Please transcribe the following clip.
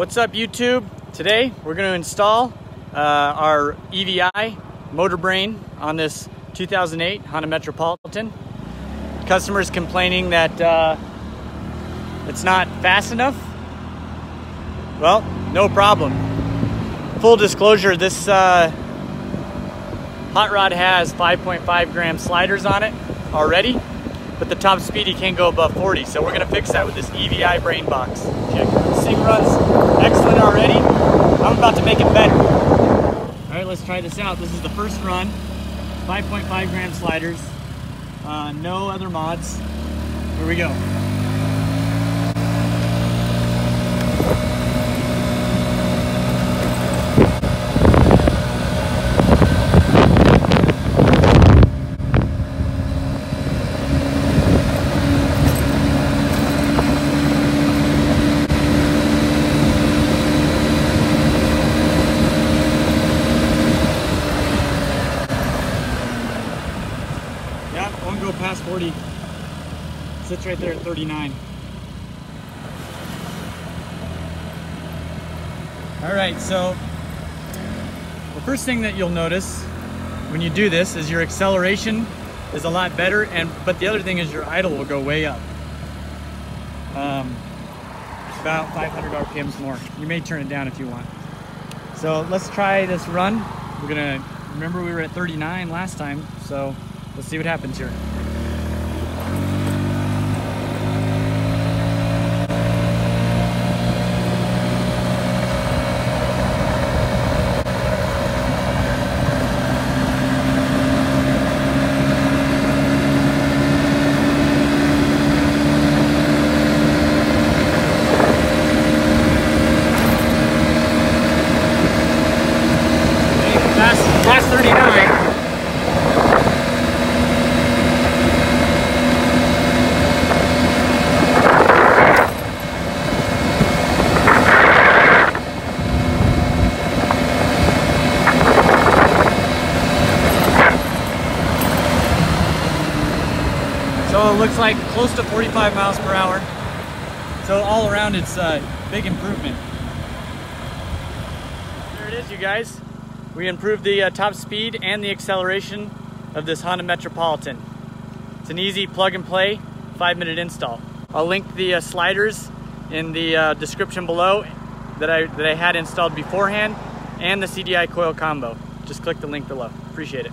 What's up, YouTube? Today we're going to install our EVI motor brain on this 2008 Honda Metropolitan. Customers complaining that it's not fast enough. Well, no problem. Full disclosure, this hot rod has 5.5 gram sliders on it already, but the top speed you can't go above 40, so we're going to fix that with this EVI brain box. Check. This thing runs excellent already. I'm about to make it better. Alright, let's try this out. This is the first run. 5.5 gram sliders. No other mods. Here we go. Won't go past 40. Sits right there at 39. Alright, so the first thing that you'll notice when you do this is your acceleration is a lot better, but the other thing is your idle will go way up. About 500 RPMs more. You may turn it down if you want. So let's try this run. We're gonna, remember we were at 39 last time, so let's see what happens here. Past 39. So it looks like close to 45 miles per hour. So all around it's a big improvement. There it is, you guys. We improved the top speed and the acceleration of this Honda Metropolitan. It's an easy plug and play, 5-minute install. I'll link the sliders in the description below that I had installed beforehand, and the CDI coil combo. Just click the link below. Appreciate it.